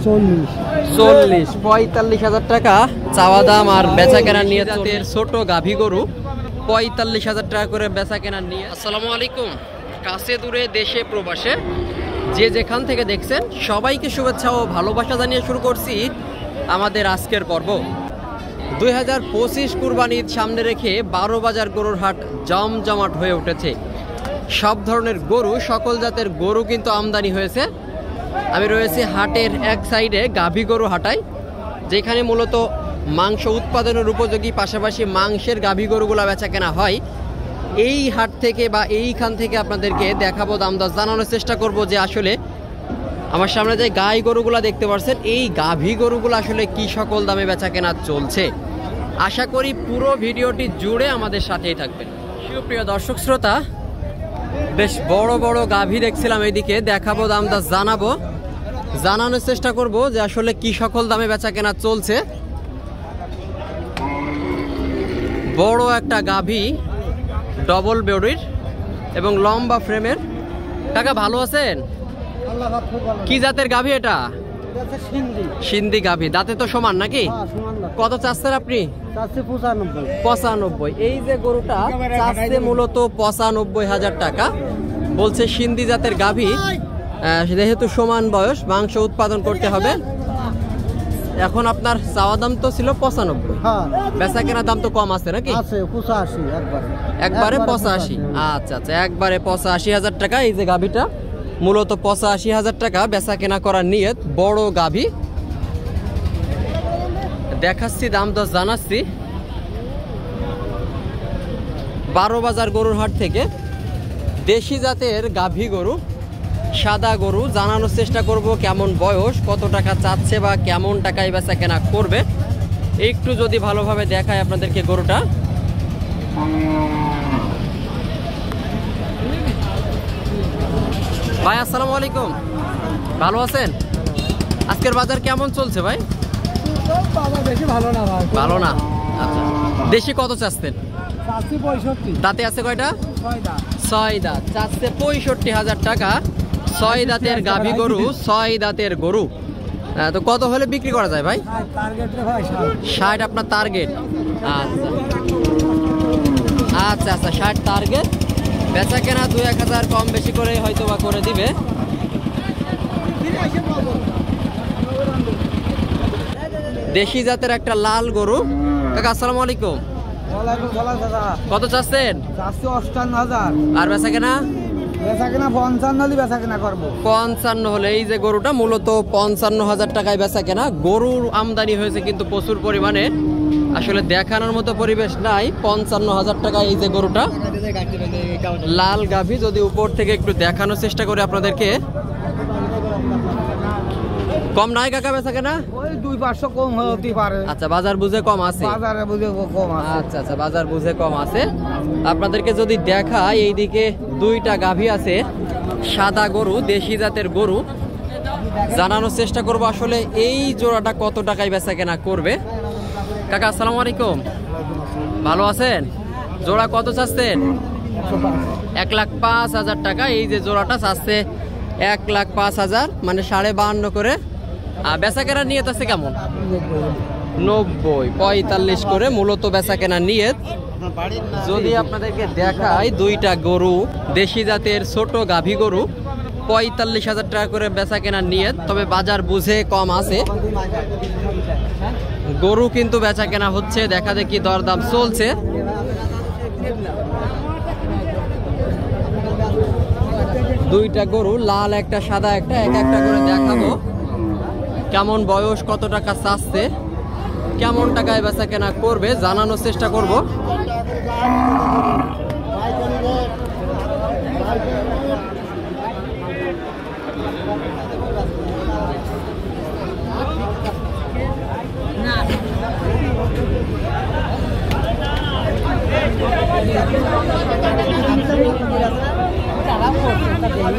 40 45,000 টাকা চাওয়া দাম আর বেচা কেনার নিয়ে জাতের ছোট গাভী গরু 45,000 টাকা করে বেচা কেনার নিয়ে। আসসালামু আলাইকুম, কাছে দূরে দেশে প্রবাসে যে যেখান থেকে দেখছেন সবাইকে শুভেচ্ছা ও ভালোবাসা জানিয়ে শুরু করছি আমাদের আজকের পর্ব। 2025 কুরবানি ঈদ সামনে রেখে 12 বাজার গরুর হাট জমজমাট হয়ে উঠেছে। সব ধরনের গরু, সকল জাতের গরু কিন্তু আমদানি হয়েছে। আমি রয়েছি হাটের এক সাইডে গাভী গরু হাটাই, যেখানে মূলত মাংস উৎপাদনের উপযোগী পাশাপাশি মাংসের গাভী গরুগুলা বেচা কেনা হয়। এই হাট থেকে বা এইখান থেকে আপনাদেরকে দেখাবো, দাম দর জানানোর চেষ্টা করব যে আসলে আমার সামনে যে গাই গরুগুলা দেখতে পাচ্ছেন এই গাভী গরুগুলো আসলে কি সকল দামে বেচা কেনা চলছে। আশা করি পুরো ভিডিওটি জুড়ে আমাদের সাথেই থাকবেন। সুপ্রিয় দর্শক শ্রোতা, বেশ বড় বড় গাভী দেখছিলাম, এইদিকে দেখাবো, দাম দর জানাবো, জানানোর চেষ্টা করব যে আসলে কি সকল দামে বেচা কেনা চলছে। বড় একটা গাভী, ডবল বডির এবং লম্বা ফ্রেমের। কাকা ভালো আছেন? কি জাতের গাভী এটা? সিন্ধি গাভী। দাঁতে তো সমান নাকি? কত চাচ্ছেন আপনি? 95। এই যে গরুটা চাচ্ছে মূলত 95,000 টাকা বলছে। সিন্ধি জাতের গাভী, যেহেতু সমান বয়স, মাংস উৎপাদন করতে হবে। এখন আপনার চাওয়া দাম তো ছিল 95, বেচা কেনার দাম তো কম আছে নাকি? একবারে 85। আচ্ছা আচ্ছা, একবারে 85,000 টাকা। এই যে গাভীটা মূলত 85,000 টাকা বেচা কেনা করার নিয়ত। বড় গাভী দেখাচ্ছি, দাম দর জানাচ্ছি। 12 বাজার গরুর হাট থেকে দেশি জাতের গাভী গরু, সাদা গরু জানানোর চেষ্টা করব। কেমন বয়স, কত টাকা চাচ্ছে বা কেমন টাকায় বেচা কেনা করবে, একটু যদি ভালোভাবে দেখায় আপনাদেরকে গরুটা। ভাই আসসালামু আলাইকুম, ভালো আছেন? আজকের বাজার কেমন চলছে ভাই? বেশি ভালো না ভাই। ভালো না? আচ্ছা, দেশি কত চাচ্ছেন? 65। দাঁতে আছে কয়টা? 6 দাঁত। চাচ্ছে 65,000 টাকা। 6 দাঁতের গাভী গরু, 6 দাঁতের গরু। তো কত হলে বিক্রি করা যায় ভাই? 60 আপনার টার্গেট? আচ্ছা আচ্ছা আচ্ছা, 60 টার্গেট। বেচা কেনা 2-1 কম বেশি করে হয়তো বা করে দিবে। দেশি জাতের একটা লাল গরু। কাকা আসসালামু আলাইকুম। কত চাচ্ছেন? 58,000। আর বেচা কেনা? 55 হলে। এই যে গরুটা মূলত 55,000 টাকায় বেচা কেনা। গরুর আমদানি হয়েছে কিন্তু প্রচুর পরিমাণে, আসলে দেখানোর মতো পরিবেশ নাই। 55,000 টাকা এই যে গরুটা, লাল গাভী। যদি উপর থেকে একটু দেখানোর চেষ্টা করে আপনাদেরকে। কম নাই কাকা বেচা কেনা? ওই 2-500 কম হতে পারে। আচ্ছা, বাজার বুঝে কম আছে? বাজারে বুঝে কম আছে। আচ্ছা আচ্ছা, বাজার বুঝে কম আছে। আপনাদেরকে যদি দেখাই, এইদিকে 2টা গাভী আছে, সাদা গরু, দেশি জাতের গরু। জানানোর চেষ্টা করব আসলে এই জোড়াটা কত টাকায় বেচা কেনা করবে। কাকা আসসালামু আলাইকুম, ভালো আছেন? জোড়া কত চাচ্ছেন? 1,05,000 টাকা। এই যে জোড়াটা চাচ্ছে 1,05,000, মানে 52.5 করে। বেচা কেনার নিয়ত আছে কেমন? 90, 45 করে মূলত বেচা কেনার নিয়ত। যদি আপনাদেরকে দেখাই, 2টা গরু, দেশি জাতের ছোট গাভী গরু, 45,000 টাকা করে বেচা কেনার নিয়ত। তবে বাজার বুঝে কম আছে। গরু কিন্তু বেচা কেনা হচ্ছে, দেখা দেখি দরদাম চলছে। দুইটা গরু, লাল একটা সাদা একটা, এক একটা করে দেখাবো। কেমন বয়স, কত টাকা চাচ্ছে, কেমন টাকায় বেচা কেনা করবে জানানোর চেষ্টা করব।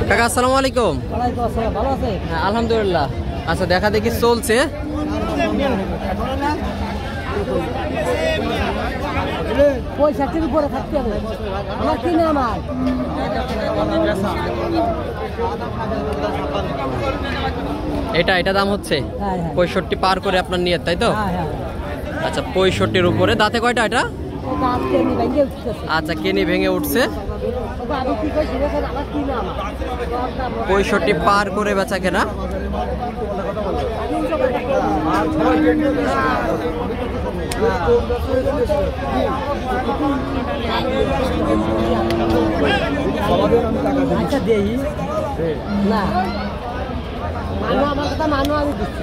কাকা আসসালামু আলাইকুম। হ্যাঁ আলহামদুলিল্লাহ। আচ্ছা, দেখা দেখি চলছে। 65 উপরে থাকতে হবে আমার কি নাম আর এটা দাম হচ্ছে 65 পার করে আপনার নিয়ত, তাই তো? আচ্ছা, 65-র উপরে। দাঁতে কয়টা এটা? আচ্ছা, কেনি ভেঙে উঠছে। 65 পার করে বেচা কেনা। আচ্ছা দেই না মানু আমার কথা মানু আমি দিচ্ছি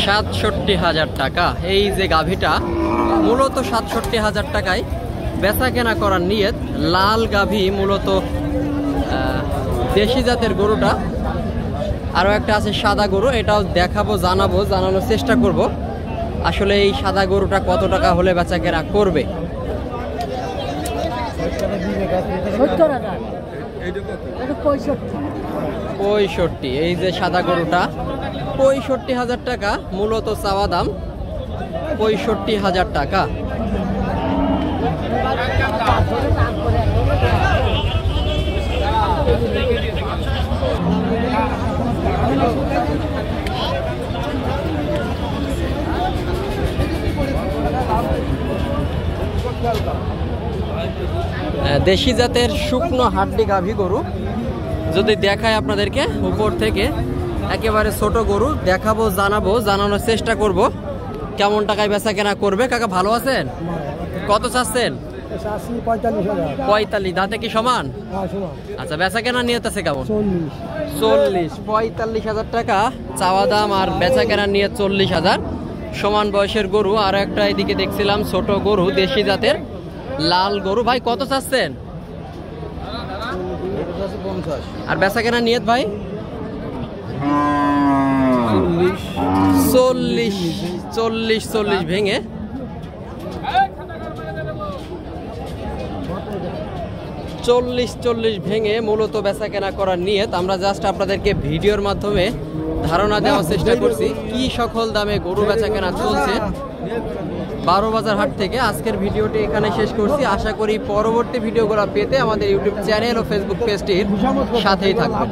৬৭,০০০ টাকা। এই যে গাভীটা মূলত ৬৭,০০০ টাকায় বেচা কেনা করার নিয়ত। লাল গাভী, মূলত দেশি জাতের গরুটা। আরও একটা আছে সাদা গরু, এটাও দেখাবো, জানানোর চেষ্টা করব আসলে এই সাদা গরুটা কত টাকা হলে বেচা কেনা করবে। 65। এই যে সাদা গরুটা 65,০০০ টাকা মূলত চাওয়া দাম। 65,০০০ টাকা। দেশি জাতের শুকনো হাড্ডি গাভী গরু যদি দেখায় আপনাদেরকে উপর থেকে, একেবারে ছোট গরু দেখাবো, জানানোর চেষ্টা করব কেমন টাকায় বেচা কেনা করবে। কাকা ভালো আছেন? কত চাচ্ছেন? 45। দাঁতে কি সমান? আচ্ছা, বেচা কেনা নিয়ত আছে কেমন? 40। 45,০০০ টাকা চাওয়া দাম আর বেচা কেনার নিয়ত 40,০০০। সমান বয়সের গরু। আর একটা এদিকে দেখছিলাম ছোট গরু, দেশি জাতের লাল গরু। ভাই কত চাচ্ছেন? আর বেচা কেনা নিয়ত ভাই? 40 ভেঙে। চল্লিশ ভেঙে মূলত বেচা কেনা করার নিয়ত। আমরা জাস্ট আপনাদেরকে ভিডিওর মাধ্যমে ধারণা দেওয়ার চেষ্টা করছি কি সকল দামে গরু বেচা কেনা চলছে 12 বাজার হাট থেকে। আজকের ভিডিওটি এখানে শেষ করছি। আশা করি পরবর্তী ভিডিওগুলো পেতে আমাদের ইউটিউব চ্যানেল ও ফেসবুক পেজটির সাথেই থাকবেন।